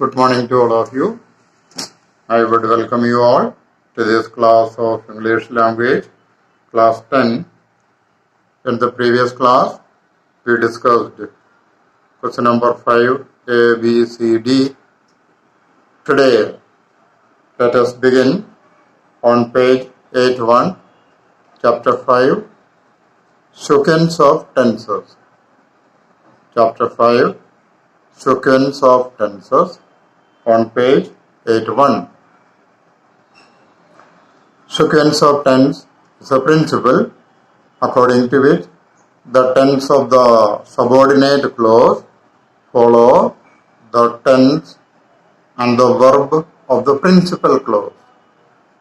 Good morning to all of you. I would welcome you all to this class of English language, class 10. In the previous class, we discussed question number 5, A, B, C, D. Today, let us begin on page 81, chapter 5, Sequence of Tenses. Chapter 5, Sequence of Tenses, on page 81. Sequence of tense is a principle according to which the tense of the subordinate clause follow the tense and the verb of the principal clause.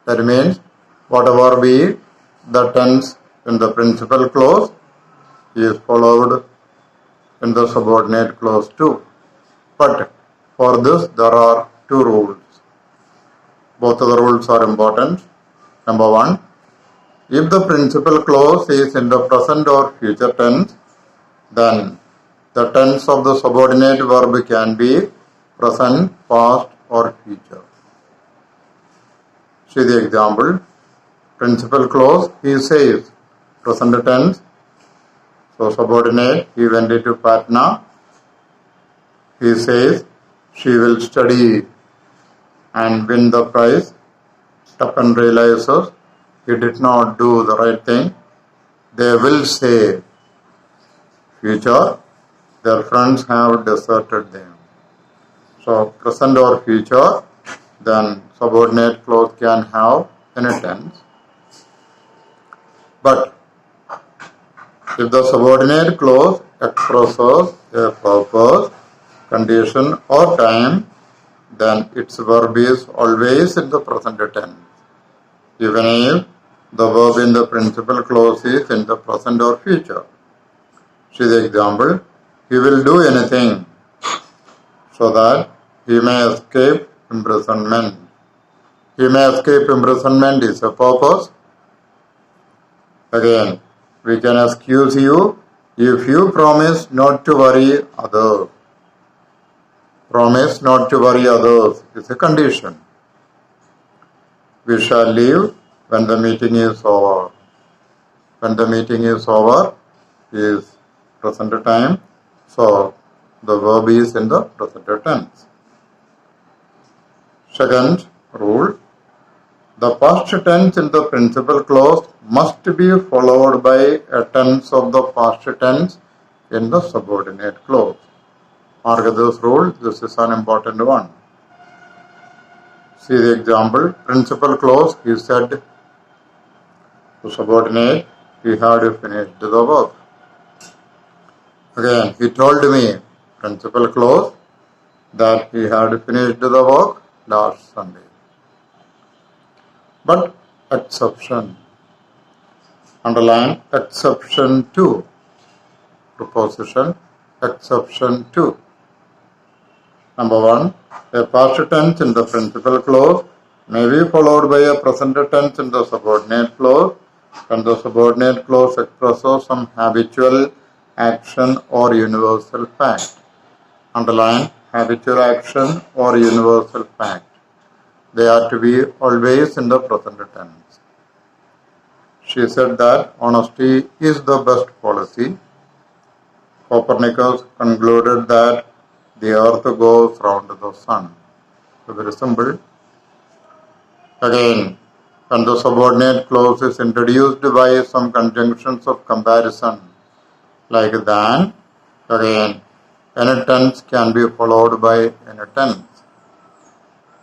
That means whatever be the tense in the principal clause is followed in the subordinate clause too. But for this there are two rules. Both of the rules are important. Number one, if the principal clause is in the present or future tense, then the tense of the subordinate verb can be present, past or future. See the example. Principal clause, he says, present tense. So subordinate, he went into Patna. He says, she will study and win the prize. Stephen realizes he did not do the right thing. They will say, future, their friends have deserted them. So present or future, then subordinate clause can have any tense. But if the subordinate clause expresses a purpose, condition or time, then its verb is always in the present tense, even if the verb in the principal clause is in the present or future. See the example. He will do anything so that he may escape imprisonment. He may escape imprisonment is a purpose. Again, we can excuse you if you promise not to worry others. Promise not to worry others is a condition. We shall leave when the meeting is over. When the meeting is over is present time, so the verb is in the present tense. Second rule, the past tense in the principal clause must be followed by a tense of the past tense in the subordinate clause. Mark this rule, this is an important one. See the example. Principal clause, he said to subordinate, he had finished the work. Again, he told me, principal clause, that he had finished the work last Sunday. But exception, underline exception to, preposition, exception to. Number one, a past tense in the principal clause may be followed by a present tense in the subordinate clause when the subordinate clause expresses some habitual action or universal fact. Underline habitual action or universal fact. They are to be always in the present tense. She said that honesty is the best policy. Copernicus concluded that the earth goes round the sun. So very simple. Again, when the subordinate clause is introduced by some conjunctions of comparison, like than, again, any tense can be followed by any tense.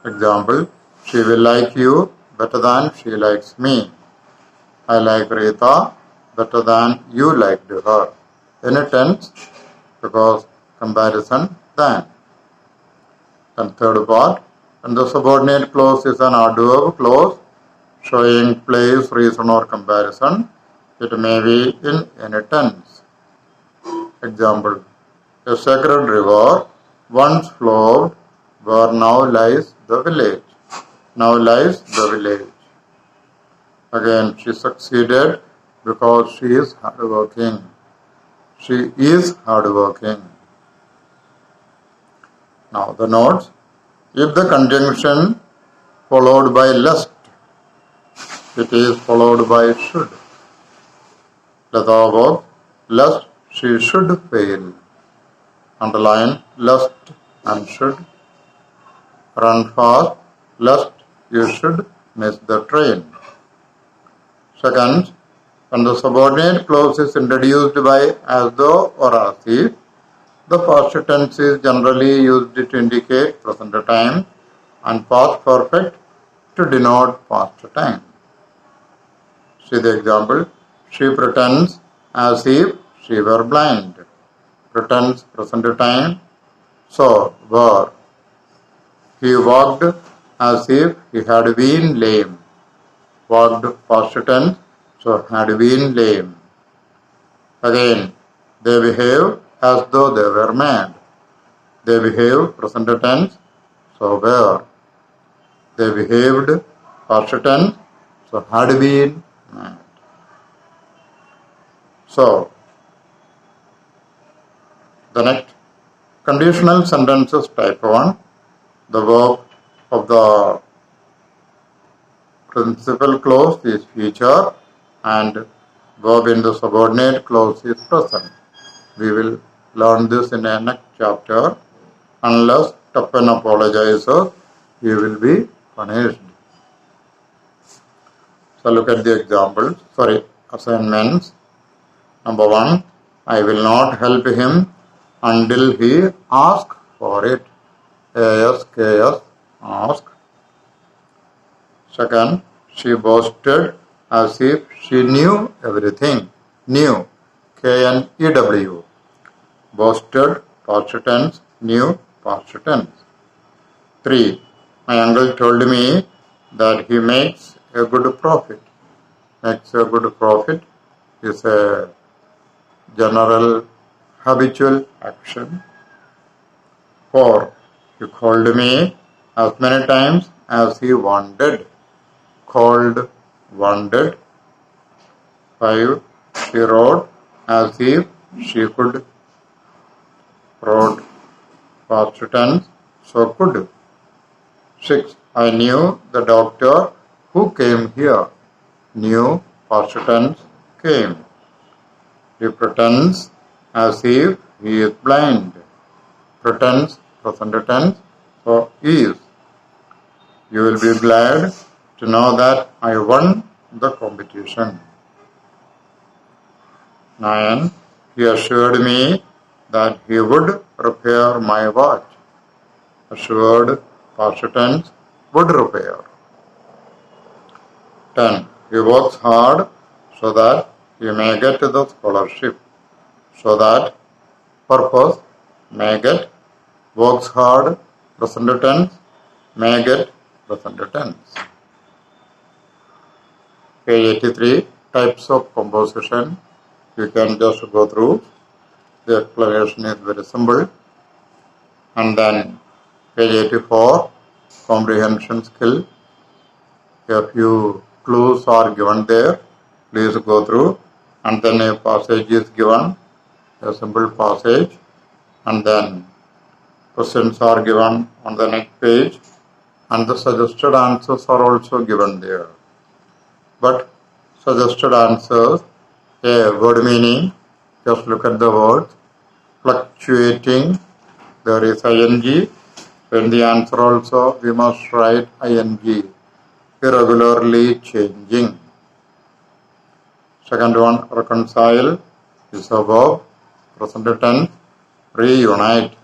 Example, she will like you better than she likes me. I like Rita better than you liked her. Any tense, because comparison than. And third part, when the subordinate clause is an adverb clause showing place, reason or comparison, it may be in any tense. Example, a sacred river once flowed where now lies the village. Now lies the village. Again, she succeeded because she is hardworking. She is hardworking. Now the notes. If the conjunction followed by lest, it is followed by should. Leta about lest she should fail. Underline lest and should. Run fast lest you should miss the train. Second, when the subordinate clause is introduced by as though or as if, the past tense is generally used to indicate present time and past perfect to denote past time. See the example. She pretends as if she were blind. Pretends present time, so were. He walked as if he had been lame. Walked past tense, so had been lame. Again, they behave as though they were mad. They behave present tense, so were. They behaved past tense, so had been mad. So, the next conditional sentences type 1, the verb of the principal clause is future and verb in the subordinate clause is present. We will learn this in the next chapter. Unless Tapan apologizes, he will be punished. So look at the examples. Assignments. Number 1, I will not help him until he asks for it. ASKS, ask. Second, she boasted as if she knew everything. Knew, KNEW. Boasted, past tense, knew, past tense. 3, my uncle told me that he makes a good profit. Makes a good profit is a general habitual action. 4, he called me as many times as he wanted. Called, wanted. 5, she wrote as if she could. Wrote, past tense, so could. 6, I knew the doctor who came here. Knew, past tense, came. He pretends as if he is blind. Pretends, present tense, so is. You will be glad to know that I won the competition. 9, he assured me that he would repair my watch. Assured, past tense, would repair. 10, he works hard so that he may get the scholarship. So that, purpose, may get, works hard, present tense, may get, present tense. Page 83, types of composition. You can just go through. The explanation is very simple. And then page 84, comprehension skill. A few clues are given there. Please go through. And then a passage is given, a simple passage. And then questions are given on the next page. And the suggested answers are also given there. But suggested answers, a word meaning, just look at the words. Fluctuating, there is ing. In the answer also, we must write ing. Irregularly changing. Second one, reconcile is a verb, present tense. Reunite,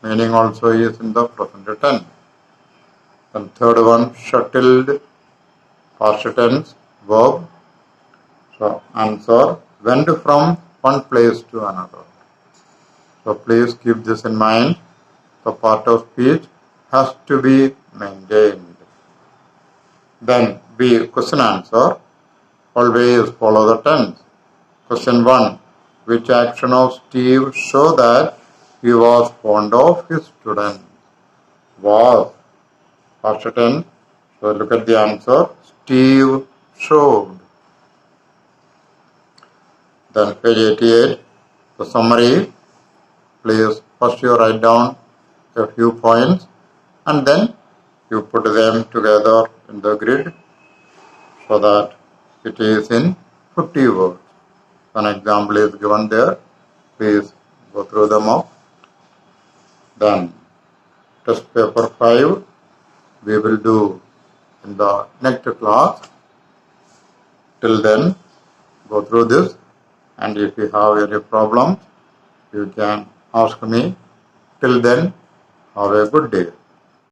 meaning also is in the present tense. Then third one, shuttled, past tense, verb. So answer, went from one place to another. So please keep this in mind. The part of speech has to be maintained. Then B, question answer. Always follow the tense. Question 1. Which action of Steve show that he was fond of his students? Was, past tense. So look at the answer. Steve showed. Then page 88. The summary. Please first you write down a few points and then you put them together in the grid so that it is in 50 words. An example is given there. Please go through them all. Then test paper 5 we will do in the next class. Till then, go through this, and if you have any problems, you can ask me. Till then, have a good day.